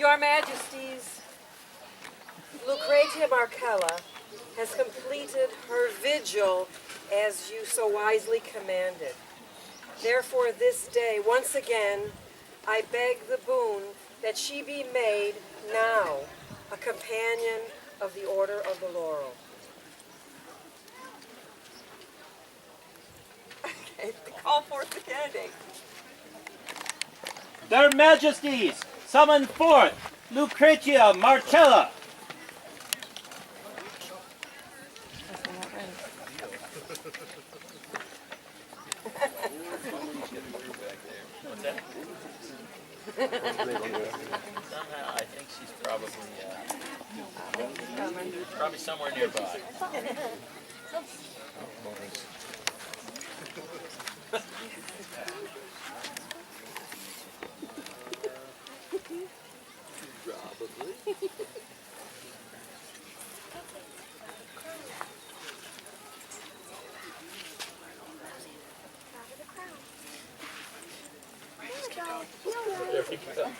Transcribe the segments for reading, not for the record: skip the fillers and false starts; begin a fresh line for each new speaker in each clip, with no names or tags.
Your Majesties, Lucretia Marcella has completed her vigil as you so wisely commanded. Therefore, this day, once again, I beg the boon that she be made now a companion of the Order of the Laurel. Okay, call forth the candidate.
Their Majesties, summon forth Lucretia Marcella.
Somehow, I think she's probably somewhere nearby. There we go.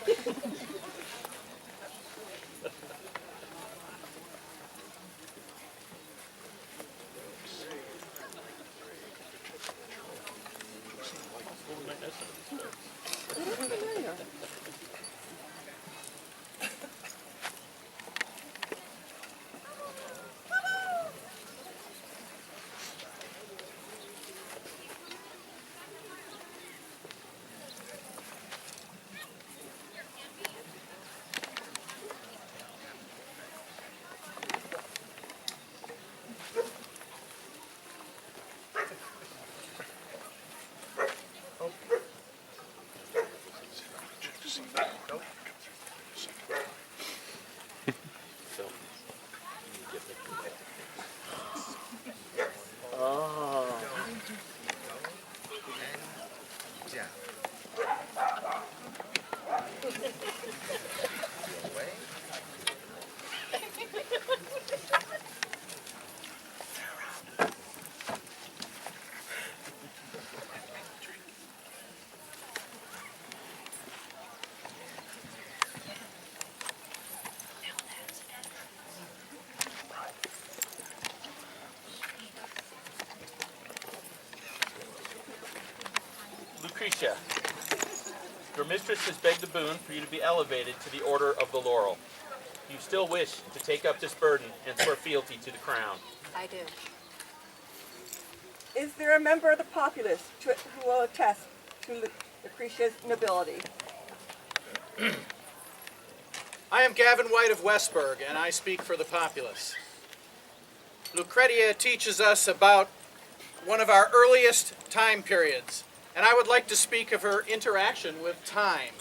Lucretia, your mistress has begged the boon for you to be elevated to the Order of the Laurel. You still wish to take up this burden and swear fealty to the crown.
I do.
Is there a member of the populace who will attest to Lucretia's nobility?
I am Gavin White of Westburg, and I speak for the populace. Lucretia teaches us about one of our earliest time periods, and I would like to speak of her interaction with time.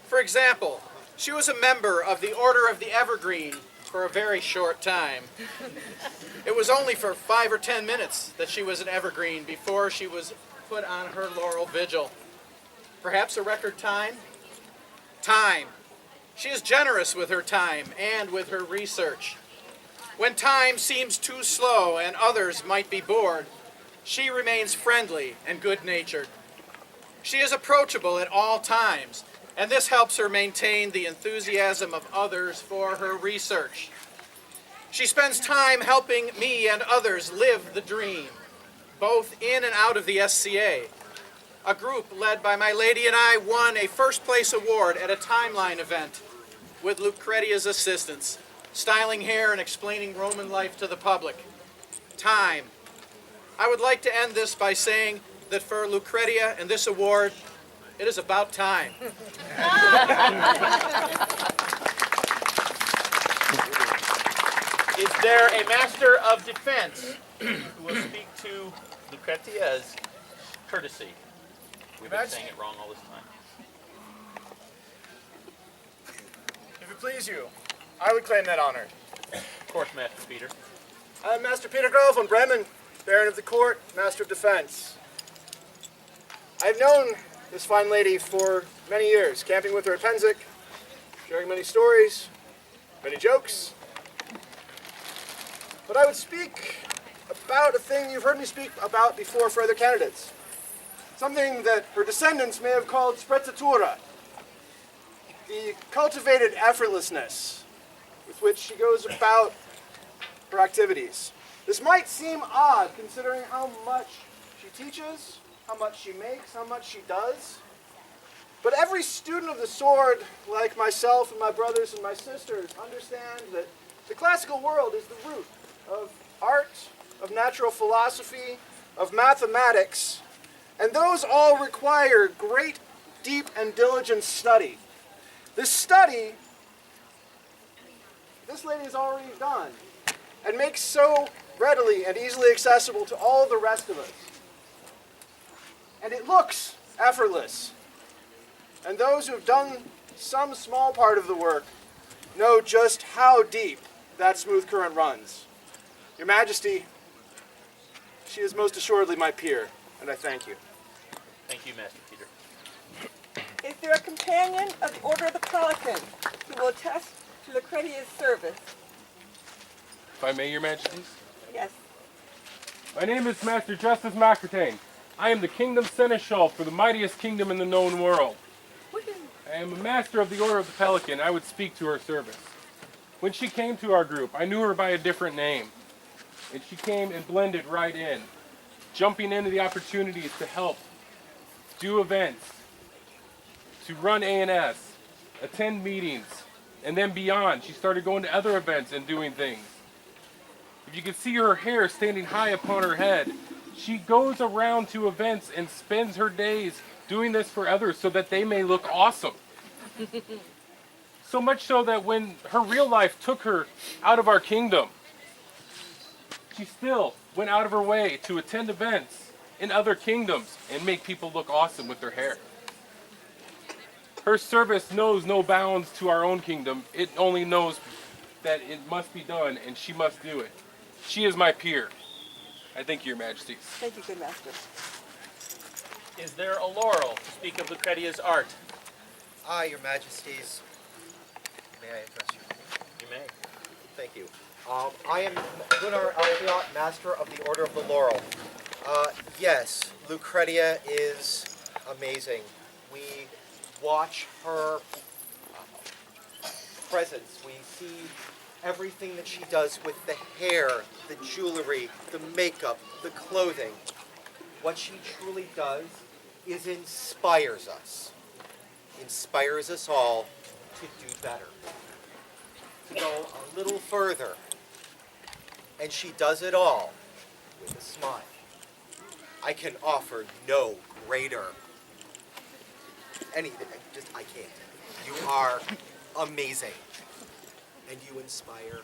For example, she was a member of the Order of the Evergreen for a very short time. It was only for 5 or 10 minutes that she was an evergreen before she was put on her laurel vigil. Perhaps a record time? Time. She is generous with her time and with her research. When time seems too slow and others might be bored, she remains friendly and good-natured. She is approachable at all times, and this helps her maintain the enthusiasm of others for her research. She spends time helping me and others live the dream, both in and out of the SCA. A group led by my lady and I won a first-place award at a timeline event with Lucretia's assistance, styling hair and explaining Roman life to the public. Time. I would like to end this by saying that for Lucretia and this award, it is about time.
Is there a Master of Defense who will speak to Lucretia's courtesy? We've been saying it wrong all this time.
If it please you, I would claim that honor.
Of course, Master Peter.
I'm Master Peter Grove von Bremen, Baron of the Court, Master of Defense. I've known this fine lady for many years, camping with her at Penzic, sharing many stories, many jokes. But I would speak about a thing you've heard me speak about before for other candidates. Something that her descendants may have called sprezzatura. the cultivated effortlessness with which she goes about her activities. This might seem odd considering how much she teaches, how much she makes, how much she does. But every student of the sword, like myself and my brothers and my sisters, understand that the classical world is the root of art, of natural philosophy, of mathematics, and those all require great, deep, and diligent study. This study, this lady has already done, and makes so readily and easily accessible to all the rest of us. And it looks effortless. And those who have done some small part of the work know just how deep that smooth current runs. Your Majesty, she is most assuredly my peer, and I thank you.
Thank you, Master Peter.
Is there a companion of the Order of the Pelican who will attest to Lucretia's service?
If I may, Your Majesties.
Yes.
My name is Master Justice Macratane. I am the Kingdom Seneschal for the mightiest kingdom in the known world. I am a master of the Order of the Pelican. I would speak to her service. When she came to our group, I knew her by a different name. And she came and blended right in, jumping into the opportunities to help, do events, to run A&S, attend meetings, and then beyond. She started going to other events and doing things. If you could see her hair standing high upon her head, she goes around to events and spends her days doing this for others so that they may look awesome. So much so that when her real life took her out of our kingdom, she still went out of her way to attend events in other kingdoms and make people look awesome with their hair. Her service knows no bounds to our own kingdom. It only knows that it must be done and she must do it. She is my peer. I thank you, Your Majesties.
Thank you, good master.
Is there a Laurel to speak of Lucretia's art?
Your Majesties. May I address you?
You may.
Thank you. I am Gunnar Alfiot, Master of the Order of the Laurel. Yes, Lucretia is amazing. We watch her presence. We see everything that she does with the hair, the jewelry, the makeup, the clothing. What she truly does is inspires us all to do better, to go a little further. And she does it all with a smile. I can offer no greater anything. I can't. You are amazing. And you inspire.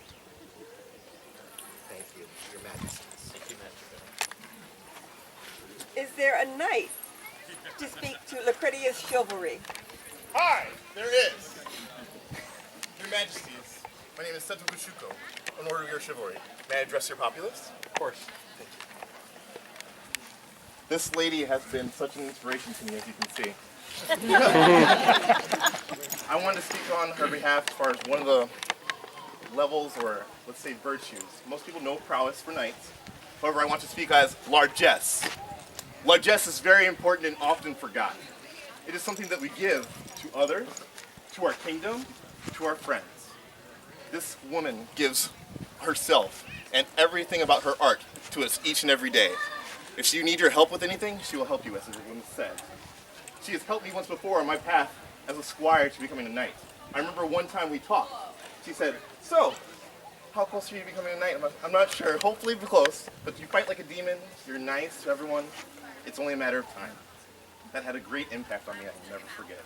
Thank you, Your Majesties.
Thank you, Master Peter.
Is there a knight to speak to Lucretia's chivalry?
Hi, there is. Your Majesties, my name is Seto Bushuko, an order of your chivalry. May I address your populace?
Of course.
Thank you. This lady has been such an inspiration to me, as you can see. I wanted to speak on her behalf as far as one of the levels, or let's say virtues. Most people know prowess for knights. However, I want to speak as largesse. Largesse is very important and often forgotten. It is something that we give to others, to our kingdom, to our friends. This woman gives herself and everything about her art to us each and every day. If you need your help with anything, she will help you, as everyone said. She has helped me once before on my path as a squire to becoming a knight. I remember one time we talked. She said, "So, how close are you to becoming a knight?" I'm not sure. Hopefully close. But you fight like a demon. You're nice to everyone. It's only a matter of time. That had a great impact on me. I will never forget.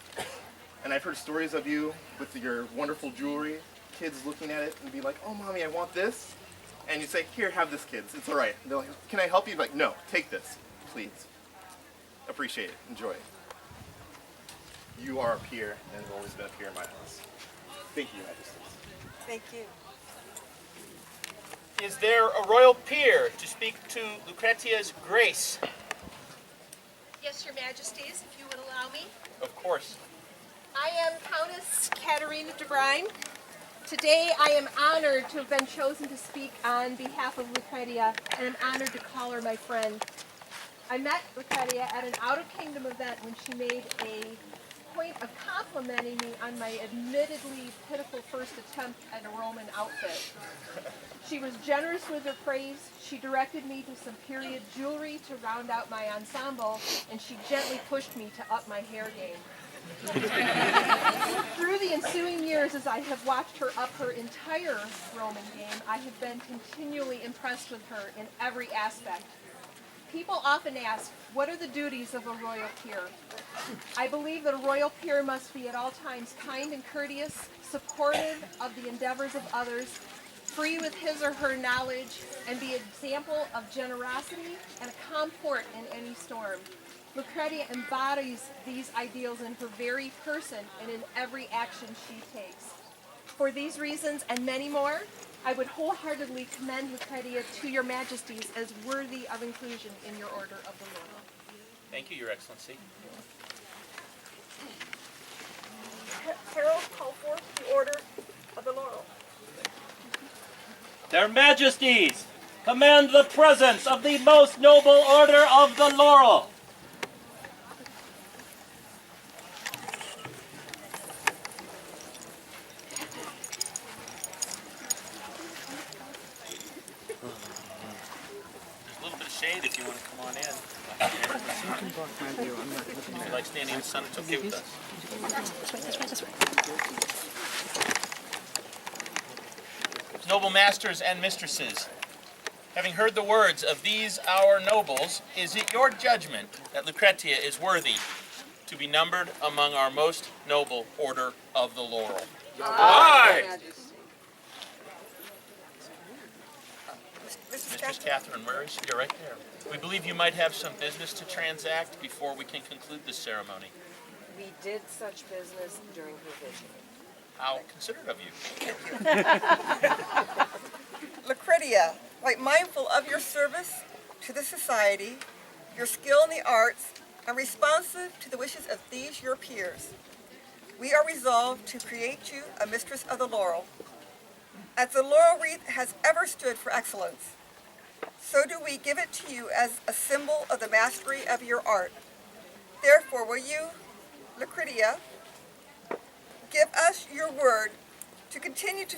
And I've heard stories of you with your wonderful jewelry. Kids looking at it and be like, "Oh, mommy, I want this." And you say, "Here, have this, kids. It's all right." And they're like, "Can I help you?" Like, "No, take this, please." Appreciate it. Enjoy it. You are a peer, and have always been a peer in my house. Thank you, Majesties.
Thank you.
Is there a royal peer to speak to Lucretia's grace?
Yes, Your Majesties, if you would allow me.
Of course.
I am Countess Katerina de Brine. Today I am honored to have been chosen to speak on behalf of Lucretia, and I'm honored to call her my friend. I met Lucretia at an out-of-kingdom event when she made a point of complimenting me on my admittedly pitiful first attempt at a Roman outfit. She was generous with her praise. She directed me to some period jewelry to round out my ensemble, and she gently pushed me to up my hair game. Through the ensuing years, as I have watched her up her entire Roman game, I have been continually impressed with her in every aspect. People often ask, what are the duties of a royal peer? I believe that a royal peer must be at all times kind and courteous, supportive of the endeavors of others, free with his or her knowledge, and be an example of generosity and a calm port in any storm. Lucretia embodies these ideals in her very person and in every action she takes. For these reasons and many more, I would wholeheartedly commend Lucretia to your majesties as worthy of inclusion in your order of the Laurel.
Thank you, Your Excellency.
Herald, call forth the order of the Laurel.
Their Majesties, command the presence of the most noble order of the Laurel.
There's a little bit of shade if you want to come on in. If you like standing in the sun, it's okay with us. Noble masters and mistresses, having heard the words of these our nobles, is it your judgment that Lucretia is worthy to be numbered among our most noble order of the Laurel?
Aye!
Mistress Catherine, where is she? You're right there. We believe you might have some business to transact before we can conclude this ceremony.
We did such business during her vision.
How considerate of you.
Lucretia, quite mindful of your service to the society, your skill in the arts, and responsive to the wishes of these your peers, we are resolved to create you a mistress of the Laurel. As the laurel wreath has ever stood for excellence, so do we give it to you as a symbol of the mastery of your art. Therefore, will you, Lucretia, give us your word to continue to